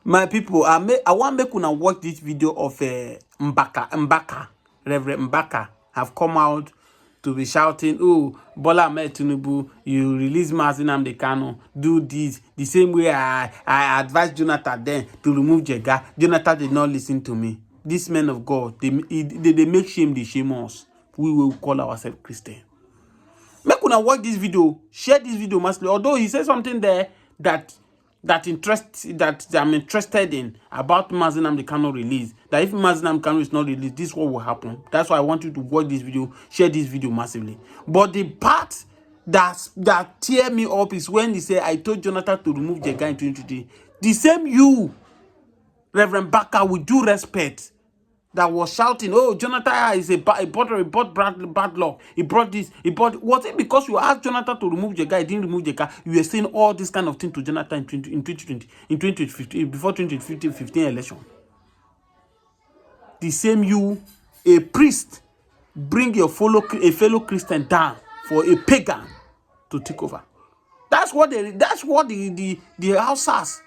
My people, I want make una watch this video of Mbaka, Reverend Mbaka, have come out to be shouting, "Oh, Bola Ahmed Tinubu, you release Nnamdi Kanu, do this the same way I advised Jonathan then to remove Jega. Jonathan did not listen to me." These men of God, they make shame, they shame us. We will call ourselves Christian. Make una watch this video, share this video massively. Although he said something there that I'm interested in about Nnamdi Kanu release. That if Nnamdi Kanu is not released, this is what will happen. That's why I want you to watch this video, share this video massively. But the part that tear me up is when he say, "I told Jonathan to remove Jega in 2020." The same you, Reverend Mbaka, with due respect, that was shouting, "Oh, Jonathan is he brought bad luck. He brought this. He brought." Was it because you asked Jonathan to remove Jega, he didn't remove Jega? You were saying all this kind of thing to Jonathan in 2015, before 2015 election. The same you, a priest, bring a fellow Christian down for a pagan to take over. That's what the Hausas,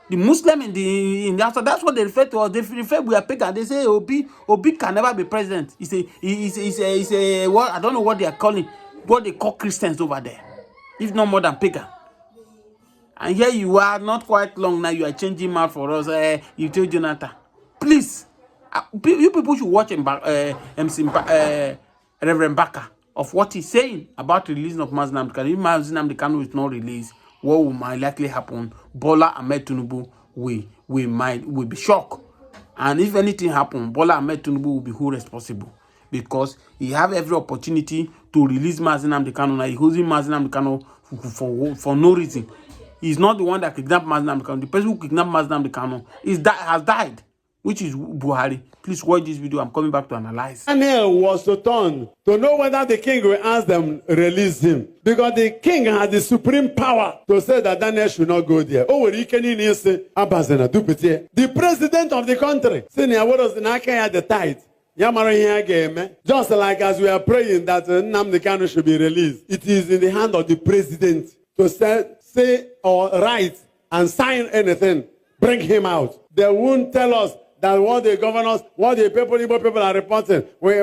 the Muslim in the outside, that's what they refer to us. They refer we are pagan. They say Obi can never be president. He's a what, I don't know what they are calling, what they call Christians over there, if not more than pagan. And here you are, not quite long now, you are changing mouth for us. You tell Jonathan, please, you people should watch Reverend Mbaka of what he's saying about releasing of Nnamdi Kanu. If Nnamdi Kanu is not released, what will might likely happen? Bola Ahmed Tinubu will be shocked, and if anything happen, Bola Ahmed Tinubu will be who responsible, because he have every opportunity to release Nnamdi Kanu. Now he's holding Nnamdi Kanu for no reason. He's not the one that kidnapped Nnamdi Kanu. The person who kidnapped Nnamdi Kanu has died, which is Buhari. Please watch this video. I'm coming back to analyze. Daniel was to turn to know whether the king will ask them release him, because the king had the supreme power to say that Daniel should not go there. Oh, the president of the country, the tithe. Just like as we are praying that Nnamdi Kanu should be released, it is in the hand of the president to say or write and sign anything. Bring him out. They won't tell us that what the governors, what the people are reporting, we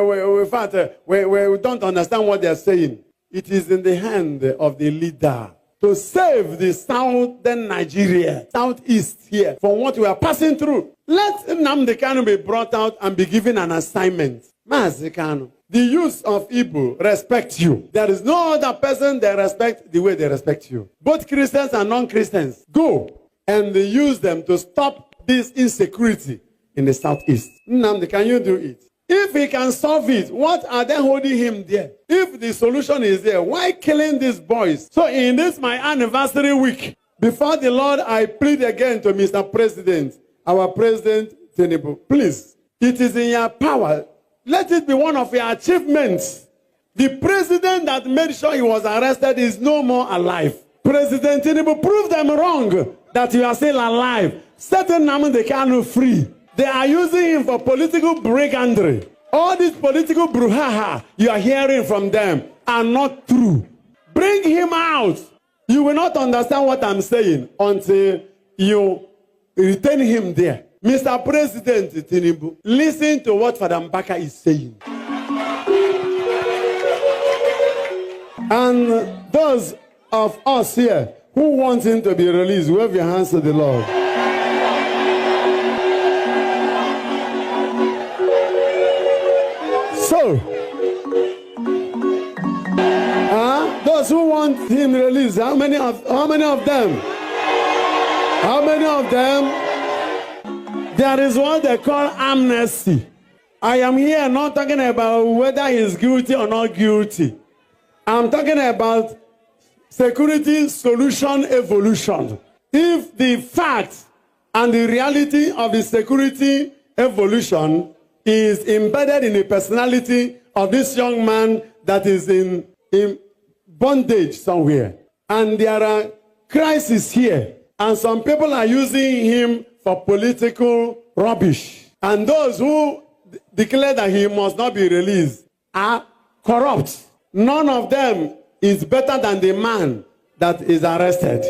don't understand what they're saying. It is in the hand of the leader to save the southern Nigeria, southeast here, from what we are passing through. Let Nnamdi Kanu be brought out and be given an assignment. Mazi Kanu, the youth of Igbo respect you. There is no other person they respect the way they respect you. Both Christians and non-Christians, go and use them to stop this insecurity in the southeast. Nnamdi, can you do it? If he can solve it, what are they holding him there? If the solution is there, why killing these boys? So in this my anniversary week, before the Lord, I plead again to Mr. President, our President Tinubu, please, it is in your power. Let it be one of your achievements. The president that made sure he was arrested is no more alive. President Tinubu, prove them wrong that you are still alive. Set Nnamdi Kanu free. They are using him for political brigandry. All this political brouhaha you are hearing from them are not true. Bring him out. You will not understand what I'm saying until you retain him there. Mr. President Tinubu, listen to what Father Mbaka is saying. And those of us here who want him to be released, wave your hands to the Lord. So, those who want him released, how many of them? How many of them? There is what they call amnesty. I am here not talking about whether he is guilty or not guilty. I'm talking about security solution evolution. If the fact and the reality of the security evolution is embedded in the personality of this young man that is in bondage somewhere, and there are crises here, and some people are using him for political rubbish, and those who declare that he must not be released are corrupt. None of them is better than the man that is arrested.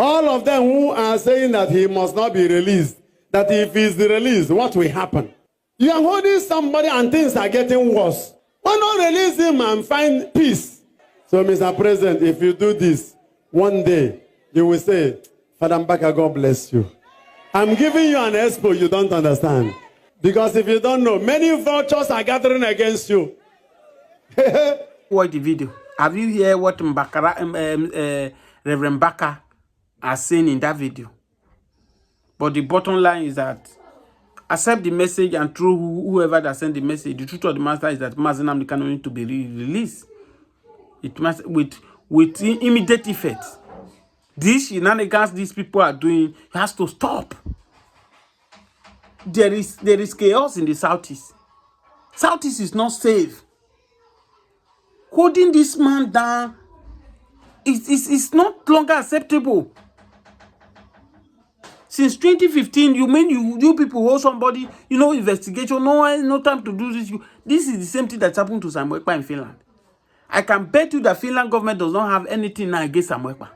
All of them who are saying that he must not be released, that if he's released, what will happen? You are holding somebody and things are getting worse. Why not release him and find peace? So, Mr. President, if you do this, one day you will say, Father Mbaka, God bless you. I'm giving you an expo you don't understand. Because if you don't know, many vultures are gathering against you. Watch the video. Have you heard what Mbaka, Reverend Mbaka are saying in that video? But the bottom line is that accept the message and through whoever that sent the message. The truth of the matter is that Nnamdi Kanu need to be released. It must with immediate effect. These shenanigans these people are doing has to stop. There is chaos in the Southeast. Southeast is not safe. Holding this man down is not longer acceptable. Since 2015, you mean you people hold somebody, investigation, no time to do this. This is the same thing that's happened to Mbaka in Finland. I can bet you that Finland government does not have anything now against Mbaka.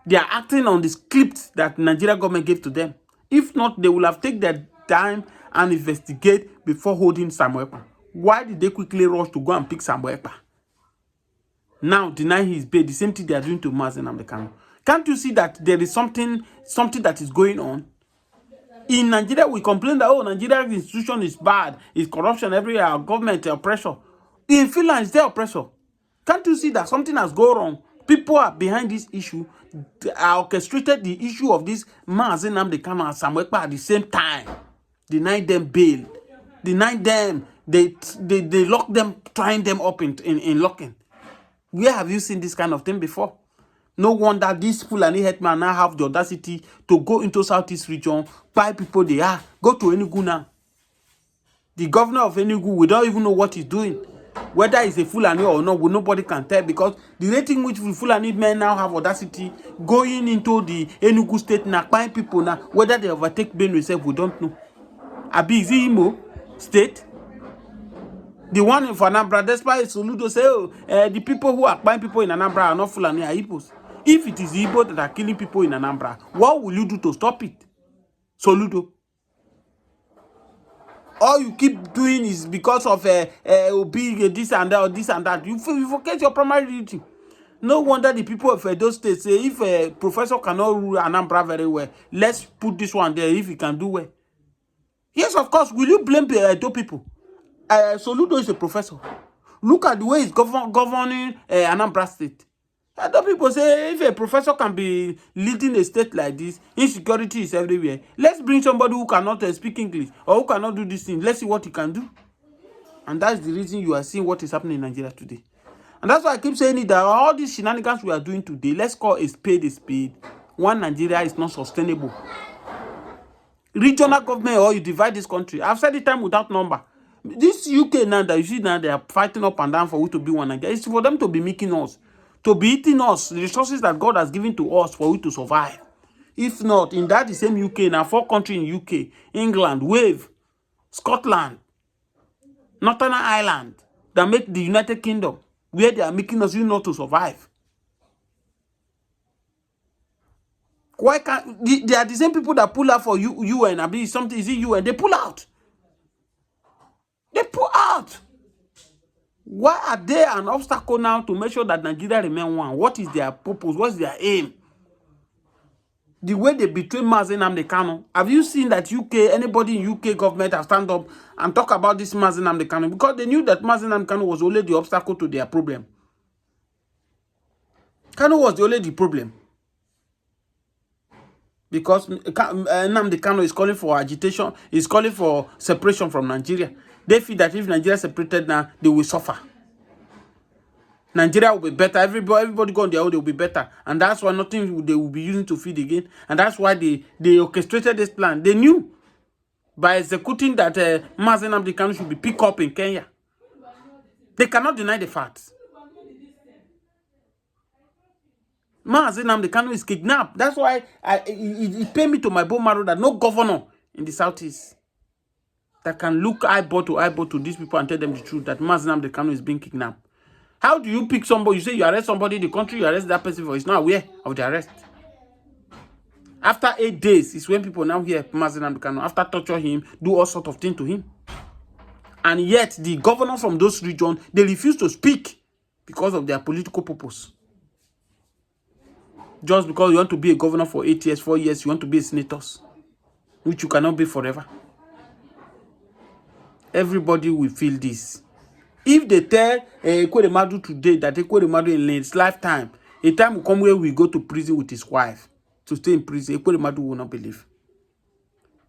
They are acting on the script that Nigeria government gave to them. If not, they will have taken their time and investigate before holding Mbaka. Why did they quickly rush to go and pick Mbaka? Now deny his bail, the same thing they are doing to Nnamdi Kanu. Can't you see that there is something that is going on? In Nigeria, we complain that, Nigeria's institution is bad, it's corruption everywhere, government oppressor. In Finland, it's their oppressor. Can't you see that something has gone wrong? People are behind this issue, are orchestrated the issue of this Nnamdi Kanu and Mbaka at the same time. Deny them bail, deny them, they lock them, tying them up in locking. Where have you seen this kind of thing before? No wonder these Fulani headmen now have the audacity to go into Southeast region, buy people they are, go to Enugu now. The governor of Enugu, we don't even know what he's doing. Whether he's a Fulani or not, nobody can tell, because the rating which Fulani men now have audacity going into the Enugu state now, buying people now, whether they overtake Benue itself, we don't know. Abi, is it Imo state? The one in Anambra, despite Soludo say, the people who are buying people in Anambra are not Fulani, are Igbos. If it is Igbo that are killing people in Anambra, what will you do to stop it? Soludo. All you keep doing is because of big this and that or this and that. You forget your primary duty. No wonder the people of those states say, if a professor cannot rule Anambra very well, let's put this one there if he can do well. Yes, of course. Will you blame those people? Soludo is a professor. Look at the way he's governing Anambra State. Other people say if a professor can be leading a state like this, insecurity is everywhere. Let's bring somebody who cannot speak English or who cannot do this thing. Let's see what he can do. And that's the reason you are seeing what is happening in Nigeria today. And that's why I keep saying that all these shenanigans we are doing today, let's call a spade a spade. One Nigeria is not sustainable. Regional government, or you divide this country. I've said it time without number. This UK now that you see now, they are fighting up and down for who to be one Nigeria. It's for them to be making us, to be eating us, the resources that God has given to us for we to survive. If not, in that the same UK, now 4 countries in UK, England, Wave, Scotland, Northern Ireland, that make the United Kingdom, where they are making us not to survive. Why can't they are the same people that pull out for UN? I mean, something is it UN? They pull out. They pull out. Why are they an obstacle now to make sure that Nigeria remain one? What is their purpose? What's their aim? The way they betray Nnamdi Kanu. Have you seen that anybody in UK government have stand up and talk about this Nnamdi Kanu? Because they knew that Nnamdi Kanu was only the obstacle to their problem. Kanu was only the problem. Because Nnamdi Kanu is calling for agitation, is calling for separation from Nigeria. They feel that if Nigeria separated now, they will suffer. Nigeria will be better. Everybody go on their own, they will be better. And that's why nothing they will be using to feed again. And that's why they orchestrated this plan. They knew by executing that Nnamdi Kanu should be picked up in Kenya. They cannot deny the facts. Nnamdi Kanu is kidnapped. That's why it paid me to my bone marrow that no governor in the Southeast that can look eyeball to these people and tell them the truth that Nnamdi Kanu is being kidnapped. How do you pick somebody? You say you arrest somebody in the country, you arrest that person for it's not aware of the arrest. After 8 days is when people now hear Nnamdi Kanu, after torture him, do all sorts of things to him. And yet, the governors from those regions, they refuse to speak because of their political purpose. Just because you want to be a governor for 8 years, 4 years, you want to be a senator, which you cannot be forever. Everybody will feel this. If they tell Ekweremadu today that Ekweremadu in his lifetime, a time will come where we go to prison with his wife to stay in prison, Ekweremadu will not believe.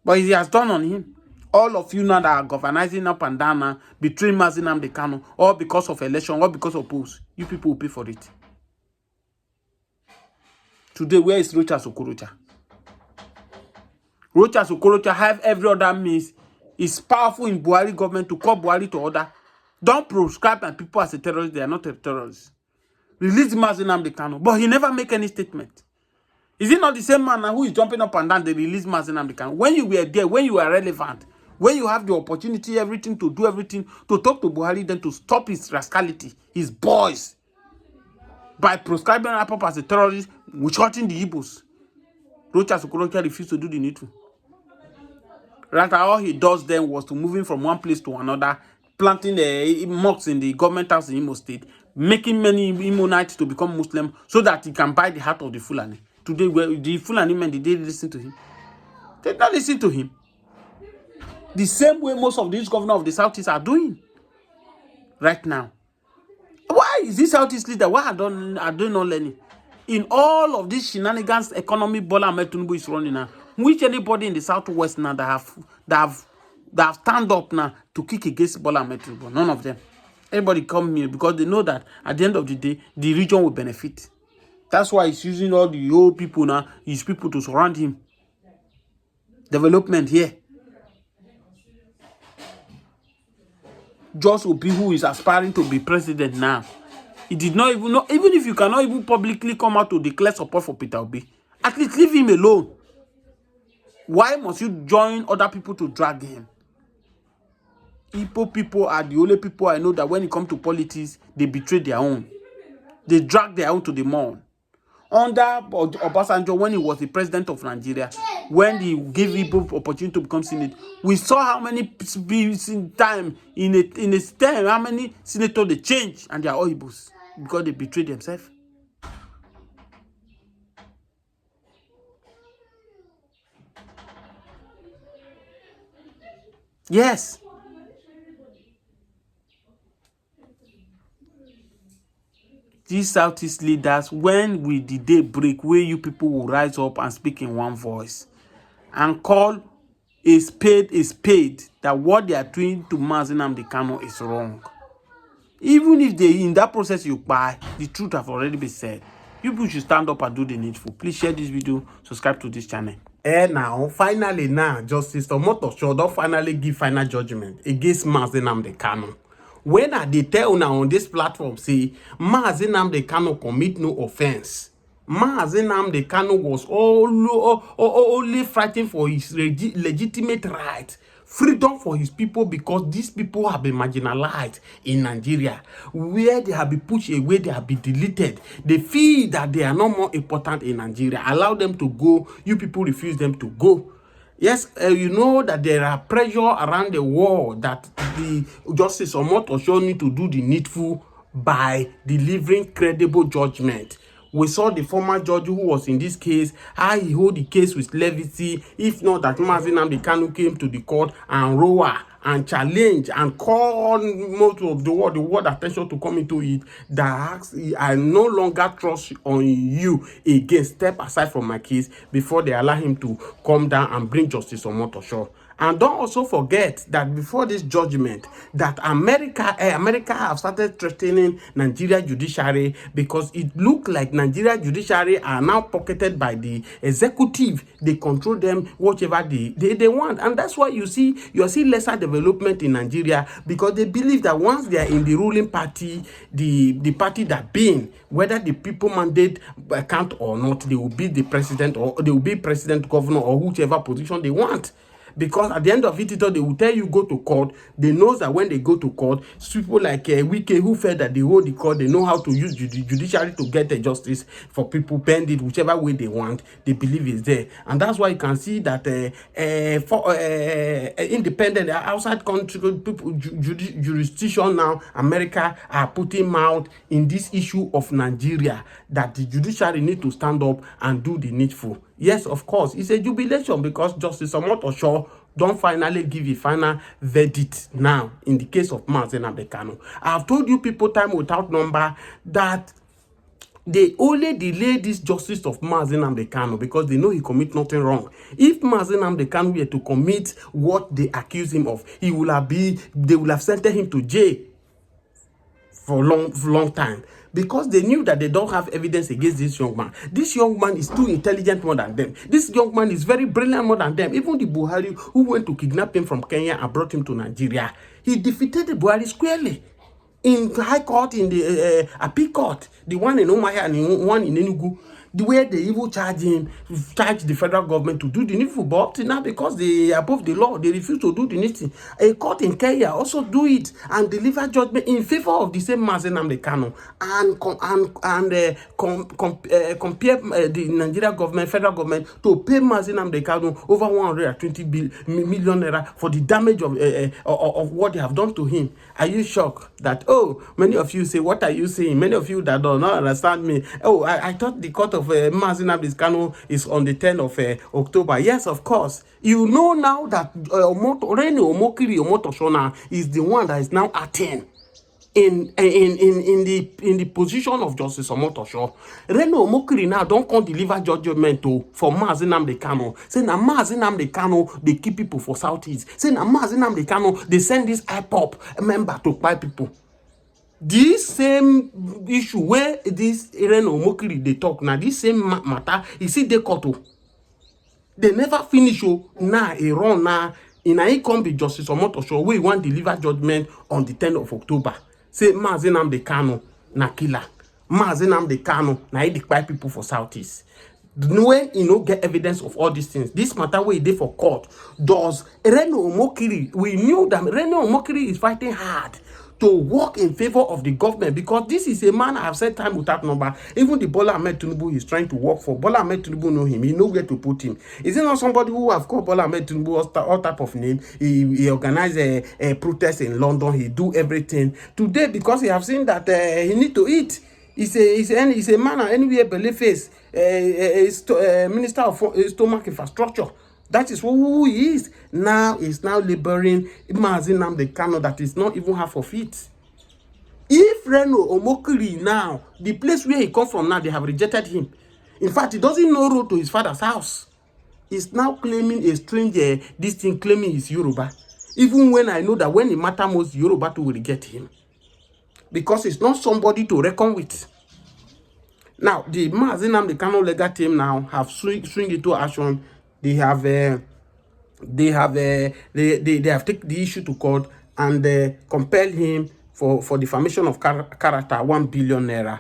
But he has done on him. All of you now that are governizing up and down now, betraying Nnamdi Kanu, all because of election, all because of polls, you people will pay for it. Today, where is Rochas Okorocha? Rochas Okorocha have every other means. It's powerful in Buhari government to call Buhari to order. Don't proscribe and people as a terrorist. They are not a terrorist. Release Nnamdi Kanu, but he never make any statement. Is it not the same man who is jumping up and down? They release Nnamdi Kanu. When you were there, when you were relevant, when you have the opportunity, everything to do everything to talk to Buhari, then to stop his rascality, his boys, by proscribing Apop as a terrorist, shooting the Igbos. Rochas Okorocha refused to do the needful. Rather, all he does then was to moving from one place to another, planting the mosques in the government house in Imo State, making many Imonites to become Muslim so that he can buy the heart of the Fulani. Today, the Fulani men, did they listen to him? They don't listen to him. The same way most of these governors of the Southeast are doing right now. Why is this Southeast leader? Why are they not learning? In all of these shenanigans, economy, Bola Ahmed Tinubu is running now. Which anybody in the Southwest now that have stand up now to kick against Bola Ahmed Tinubu? None of them. Everybody come here because they know that at the end of the day, the region will benefit. That's why he's using all the old people now, his people to surround him. Development here. Just Obi, who is aspiring to be president now, he did not even know. Even if you cannot even publicly come out to declare support for Peter Obi, at least leave him alone. Why must you join other people to drag him? Igbo people are the only people I know that when it comes to politics, they betray their own. They drag their own to the mall. Under Obasanjo, when he was the president of Nigeria, when he gave Igbo opportunity to become senate, we saw how many time in a time how many senators they change and they are all Igbos because they betrayed themselves. Yes. These Southeast leaders, when will the day break where you people will rise up and speak in one voice and call a spade that what they are doing to Nnamdi Kanu is wrong? Even if they in that process you buy, the truth have already been said. People should stand up and do the needful. Please share this video, subscribe to this channel. Now, finally now, Justice Omotosho don't finally give final judgment against Nnamdi Kanu. When they tell now on this platform, say, Nnamdi Kanu commit no offense. Nnamdi Kanu was only fighting for his legitimate right, freedom for his people, because these people have been marginalized in Nigeria, where they have been pushed away, they have been deleted. They feel that they are no more important in Nigeria. Allow them to go. You people refuse them to go. Yes, you know that there are pressure around the world that the Justice Omotosho need to do the needful by delivering credible judgment. We saw the former judge who was in this case, how he hold the case with levity. If not that Nnamdi Kanu came to the court and roar and challenge and call most of the world attention to come into it, that I no longer trust on you again. Step aside from my case before they allow him to come down and bring Justice Omotosho. And don't also forget that before this judgment, that America have started threatening Nigeria Judiciary, because it looked like Nigeria Judiciary are now pocketed by the executive. They control them, whatever they want. And that's why you see lesser development in Nigeria, because they believe that once they are in the ruling party, the party that being, whether the people mandate count or not, they will be the president, or they will be president, governor, or whichever position they want. Because at the end of it, they will tell you go to court. They know that when they go to court, people like Wike who felt that they hold the court, they know how to use the judiciary to get a justice for people, bend it whichever way they want. They believe is there, and that's why you can see that independent outside country people, jurisdiction now, America are putting mouth in this issue of Nigeria, that the judiciary need to stand up and do the needful. Yes, of course, it's a jubilation because Justice Omotosho don't finally give a final verdict now in the case of Nnamdi Kanu. I've told you people time without number that they only delay this justice of Nnamdi Kanu because they know he commit nothing wrong. If Nnamdi Kanu were to commit what they accuse him of, they will have sent him to jail for a long time. Because they knew that they don't have evidence against this young man. This young man is too intelligent more than them. This young man is very brilliant more than them. Even the Buhari who went to kidnap him from Kenya and brought him to Nigeria, he defeated the Buhari squarely. In High Court, in the Appeal Court, the one in Omaya and the one in Enugu, the way they even charge the federal government to do the needful, but up to now, because they are above the law, they refuse to do the needful. A court in Kenya also do it and deliver judgment in favor of the same Nnamdi Kanu and compare the Nigeria government, federal government, to pay Nnamdi Kanu over 120 million naira for the damage of what they have done to him. Are you shocked that, oh, many of you say, what are you saying? Many of you that do not understand me. Oh, I thought the court of Nnamdi Kanu is on the 10th of October. Yes, of course. You know now that Rene Omokiri Omotosho is the one that is now acting in the position of Justice Omotosho. Rene Omokiri now don't come deliver judgment for Nnamdi Kanu. Say na Nnamdi Kanu they keep people for Southeast. Say na Nnamdi Kanu they send this IPOP member to buy people. This same issue where this Rene Omokiri they talk now, this same matter, you see they cut. They never finish. Now a run now. In a come be Justice Omotosho we want deliver judgment on the 10th of October. Say Nnamdi Kanu na killer. Nnamdi Kanu na he buy people for Southeast. When you get evidence of all these things, this matter where he did for court, does Rene Omokiri, we knew that Rene Omokiri is fighting hard to work in favor of the government, because this is a man I have said time without number. Even the Bola Ahmed Tinubu is trying to work for. Bola Ahmed Tinubu know him. He know where to put him. Is it not somebody who have called Bola Ahmed Tinubu all type of name? He organize a protest in London. He do everything. Today, because he have seen that he need to eat. He's a man anywhere belly face. Minister of Stomach Infrastructure. That is who he is. Now he's now laboring Nnamdi Kanu that is not even half of it. If Rene Omokiri now, the place where he come from now, they have rejected him. In fact, he doesn't know road to his father's house. He's now claiming a stranger, this thing claiming he's Yoruba. Even when I know that when it matters most, Yoruba too will reject him. Because it's not somebody to reckon with. Now, the Nnamdi Kanu legal team now have swing into action. They have taken the issue to court and compelled him for defamation of character 1 billion naira,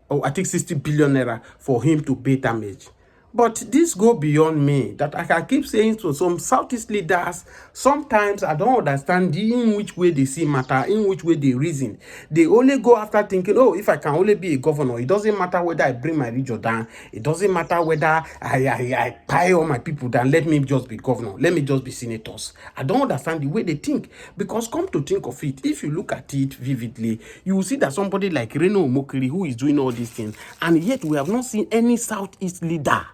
or I think 60 billion naira for him to pay damage. But this go beyond me. That I can keep saying to some Southeast leaders, sometimes I don't understand in which way they see matter, in which way they reason. They only go after thinking, oh, if I can only be a governor, it doesn't matter whether I bring my region down. It doesn't matter whether I pay all my people down. Let me just be governor. Let me just be senators. I don't understand the way they think. Because come to think of it, if you look at it vividly, you will see that somebody like Rene Omokiri who is doing all these things, and yet we have not seen any Southeast leader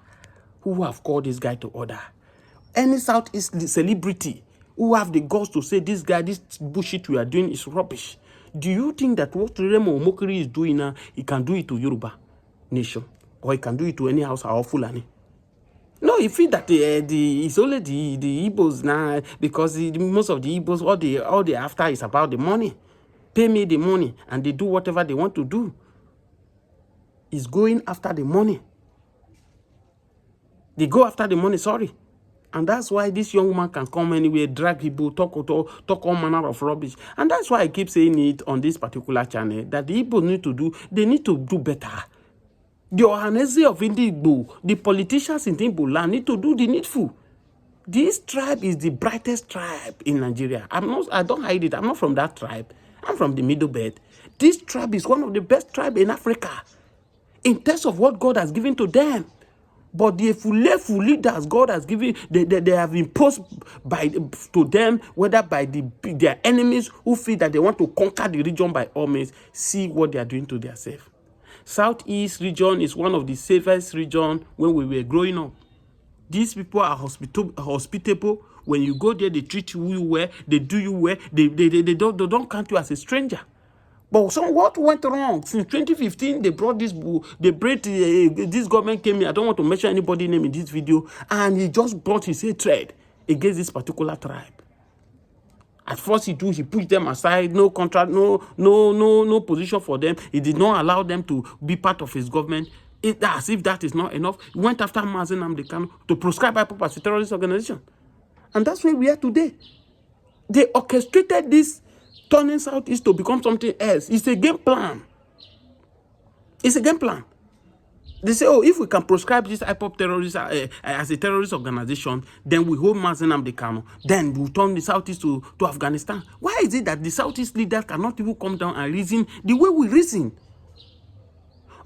who have called this guy to order. Any Southeast celebrity who have the guts to say this guy, this bullshit we are doing is rubbish. Do you think that what Rene Omokiri is doing now, he can do it to Yoruba nation? Or he can do it to any house or Fulani? No, you feel that it's only the Igbos now, because most of the Igbos, all they after is about the money. Pay me the money, and they do whatever they want to do. It's going after the money. They go after the money, sorry. And that's why this young man can come anywhere, drag people, talk all manner of rubbish. And that's why I keep saying it on this particular channel, that the Igbo need to do better. The Ohanese of Igbo, the politicians in Igbo land need to do the needful. This tribe is the brightest tribe in Nigeria. I don't hide it. I'm not from that tribe. I'm from the Middle Belt. This tribe is one of the best tribes in Africa in terms of what God has given to them. But the full leaders God has given, they have imposed to them, whether by their enemies who feel that they want to conquer the region by all means. See what they are doing to themselves. Southeast region is one of the safest regions when we were growing up. These people are hospitable. When you go there, they treat you well, they do you well, they don't count you as a stranger. But what went wrong? Since 2015, they brought this, this government came in. I don't want to mention anybody's name in this video. And he just brought his hatred against this particular tribe. At first, he pushed them aside, no contract, no position for them. He did not allow them to be part of his government. As if that is not enough, he went after Nnamdi Kanu to proscribe IPOB as a terrorist organization. And that's where we are today. They orchestrated this turning Southeast to become something else. It's a game plan. It's a game plan. They say, oh, if we can proscribe this IPOB terrorist as a terrorist organization, then we hold Nnamdi Kanu. Then we'll turn the Southeast to Afghanistan. Why is it that the Southeast leaders cannot even come down and reason the way we reason?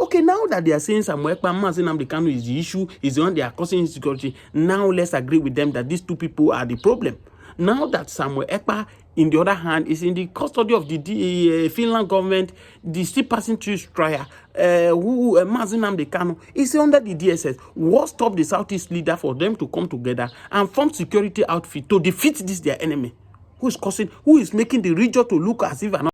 Okay, now that they are saying Samuel Ekpa, Nnamdi Kanu is the issue, is the one they are causing insecurity, now let's agree with them that these two people are the problem. Now that Samuel Ekpa, in the other hand, is in the custody of the Finland government, the still passing through trial, Nnamdi Kanu is under the DSS. What stopped the Southeast leader for them to come together and form security outfit to defeat this their enemy, who is making the region to look as if